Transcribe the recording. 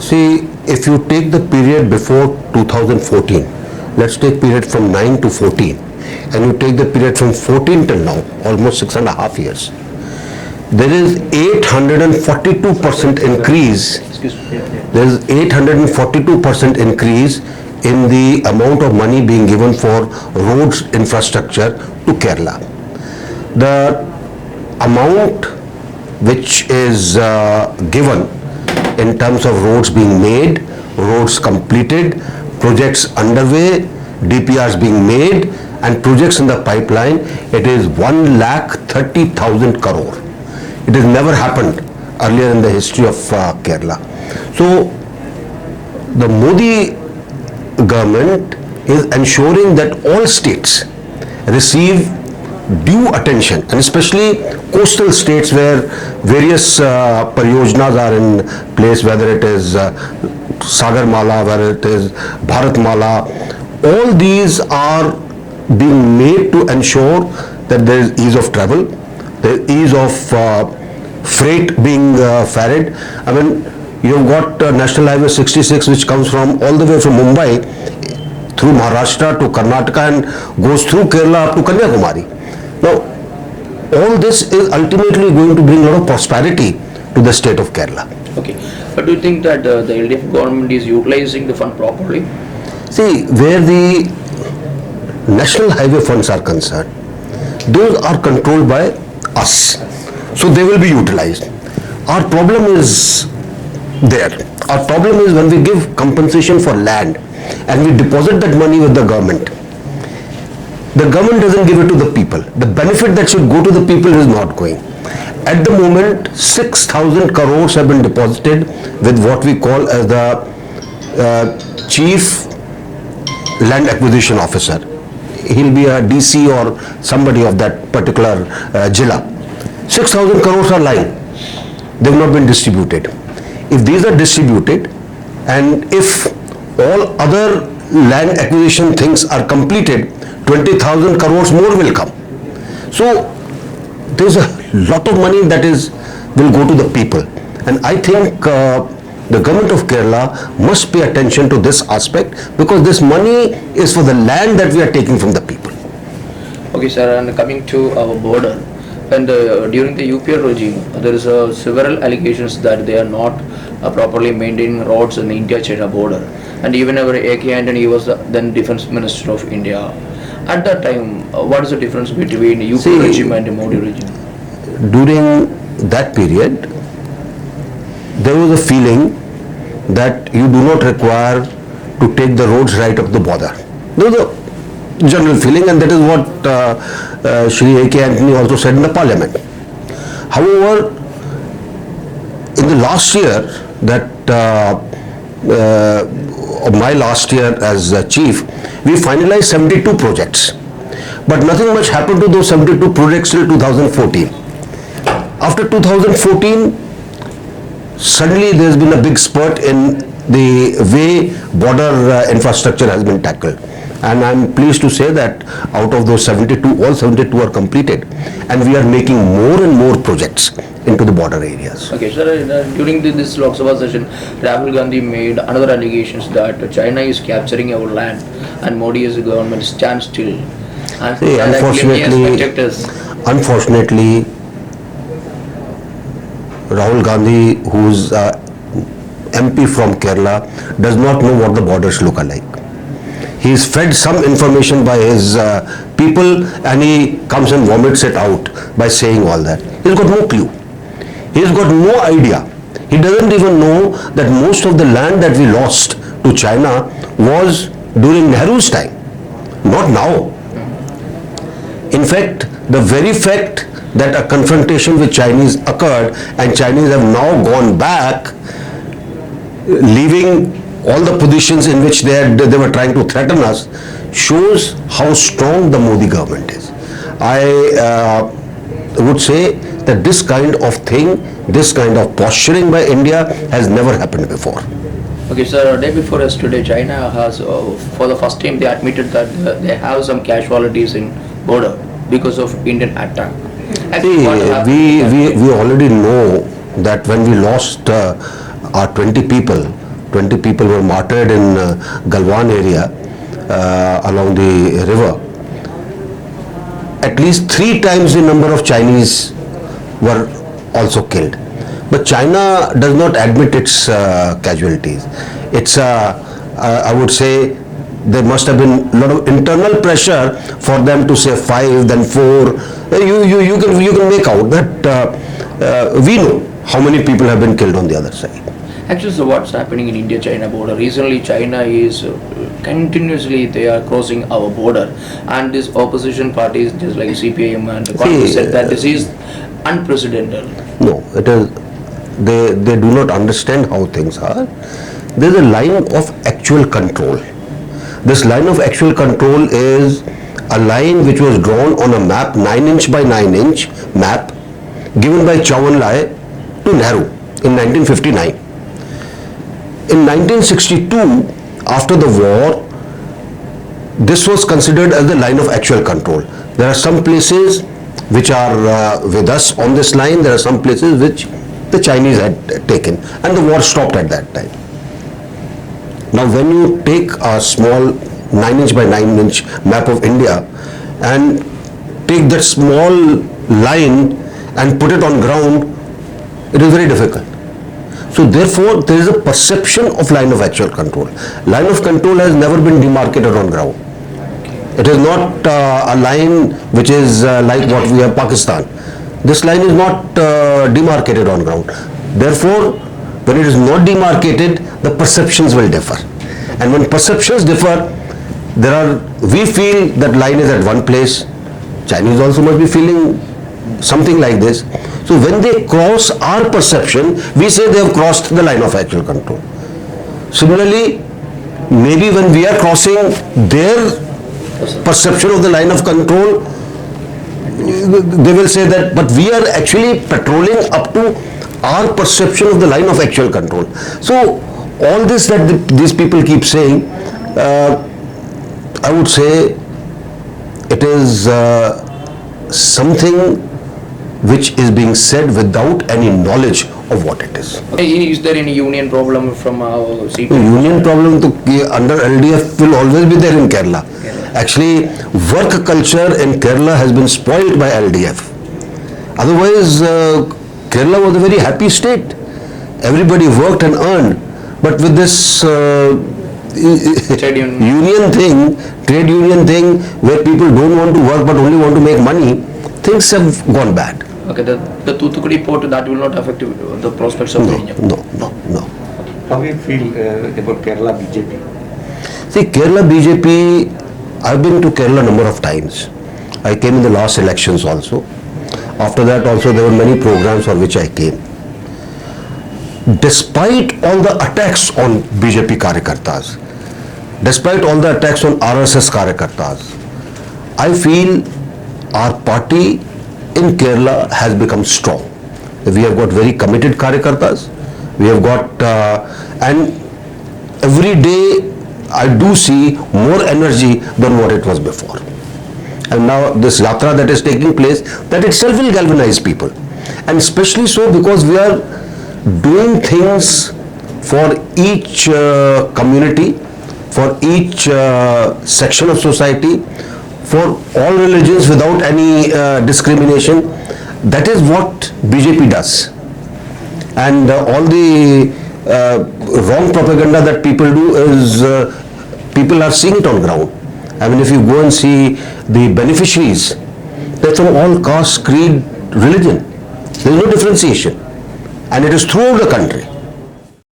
See, if you take the period before 2014, let's take period from 9 to 14, and you take the period from 14 till now, almost 6.5 years, there is 842% increase. There is 842% increase in the amount of money being given for roads infrastructure to Kerala. The amount which is given in terms of roads being made, roads completed, projects underway, DPRs being made, and projects in the pipeline, it is 1,30,000 crore. It has never happened earlier in the history of Kerala. So the Modi government is ensuring that all states receive due attention, and especially coastal states where various pariyojnas are in place, whether it is Sagarmala, whether it is Bharatmala. All these are being made to ensure that there is ease of travel, there is ease of freight being ferried. I mean, you've got National Highway 66, which comes from all the way from Mumbai through Maharashtra to Karnataka and goes through Kerala up to Kanyakumari. Now, all this is ultimately going to bring a lot of prosperity to the state of Kerala. Okay, but do you think that the LDF government is utilizing the fund properly? See, where the national highway funds are concerned, those are controlled by us. So they will be utilized. Our problem is there. Our problem is when we give compensation for land and we deposit that money with the government doesn't give it to the people. The benefit that should go to the people is not going. At the moment, 6,000 crores have been deposited with what we call as the Chief Land Acquisition Officer. He'll be a DC or somebody of that particular Jilla. 6,000 crores are lying. They've not been distributed. If these are distributed, and if all other land acquisition things are completed, 20,000 crores more will come. So there's a lot of money that will go to the people, and I think the government of Kerala must pay attention to this aspect, because this money is for the land that we are taking from the people. Okay, sir, and coming to our border, and during the UPR regime, there is several allegations that they are not properly maintaining roads in the India-China border, and even our A.K. Antony was then Defence Minister of India. At that time, what is the difference between the UP regime and the Modi regime? During that period, there was a feeling that you do not require to take the roads right up the border. There was a general feeling, and that is what Shri A.K. Antony also said in the parliament. However, in the last year, my last year as chief, we finalized 72 projects. But nothing much happened to those 72 projects till 2014. After 2014, suddenly there's been a big spurt in the way border infrastructure has been tackled. And I'm pleased to say that out of those 72, all 72 are completed. And we are making more and more projects into the border areas. Okay, sir, during this Lok Sabha session, Rahul Gandhi made another allegations that China is capturing our land and Modi's government stands still. And See, unfortunately, Rahul Gandhi, who's MP from Kerala, does not know what the borders look like. He is fed some information by his people, and he comes and vomits it out by saying all that. He's got no clue. He's got no idea. He doesn't even know that most of the land that we lost to China was during Nehru's time, not now. In fact, the very fact that a confrontation with Chinese occurred and Chinese have now gone back, leaving all the positions in which they were trying to threaten us, shows how strong the Modi government is. I would say that this kind of thing, this kind of posturing by India has never happened before. Okay, sir, day before yesterday, China has, for the first time, they admitted that they have some casualties in border because of Indian attack. See, we already know that when we lost our 20 people, 20 people were martyred in Galwan area along the river. At least 3 times the number of Chinese were also killed. But China does not admit its casualties. It's I would say there must have been a lot of internal pressure for them to say 5, then 4. You can make out that we know how many people have been killed on the other side. Actually, so what's happening in India-China border? Recently, China is continuously they are crossing our border, and these opposition parties, just like CPIM and Congress, said that this is unprecedented. No, it is. They do not understand how things are. There is a line of actual control. This line of actual control is a line which was drawn on a map, 9-inch by 9-inch map, given by Chou En-lai to Nehru in 1959. In 1962, after the war, this was considered as the line of actual control. There are some places which are with us on this line, there are some places which the Chinese had taken, and the war stopped at that time. Now when you take a small 9-inch by 9-inch map of India and take that small line and put it on ground, it is very difficult. So therefore there is a perception of line of actual control. Line of control has never been demarcated on ground. It is not a line which is like what we have Pakistan. This line is not demarcated on ground. Therefore, when it is not demarcated, the perceptions will differ. And when perceptions differ, we feel that line is at one place. Chinese also must be feeling something like this. So when they cross our perception, we say they have crossed the line of actual control. Similarly, maybe when we are crossing their perception of the line of control, they will say that, but we are actually patrolling up to our perception of the line of actual control. So all this that these people keep saying, I would say it is something which is being said without any knowledge of what it is. Is there any union problem from our CPIM? Union problem under LDF will always be there in Kerala. Actually, work culture in Kerala has been spoiled by LDF. Otherwise, Kerala was a very happy state. Everybody worked and earned. But with this Trade union. trade union thing, where people don't want to work but only want to make money, things have gone bad. Okay, the Thoothukudi port, that will not affect the prospects of India. No. How do you feel about Kerala BJP? See, Kerala BJP, I've been to Kerala a number of times. I came in the last elections also. After that also there were many programs for which I came. Despite all the attacks on BJP Karyakartas, despite all the attacks on RSS Karyakartas, I feel our party in Kerala has become strong. We have got very committed Karyakartas. We have got, and every day I do see more energy than what it was before. And now this yatra that is taking place, that itself will galvanize people. And especially so because we are doing things for each community, for each section of society, for all religions without any discrimination. That is what BJP does. And all the wrong propaganda that people do is people are seeing it on ground. I mean, if you go and see the beneficiaries, they're from all caste, creed, religion. There is no differentiation. And it is throughout the country.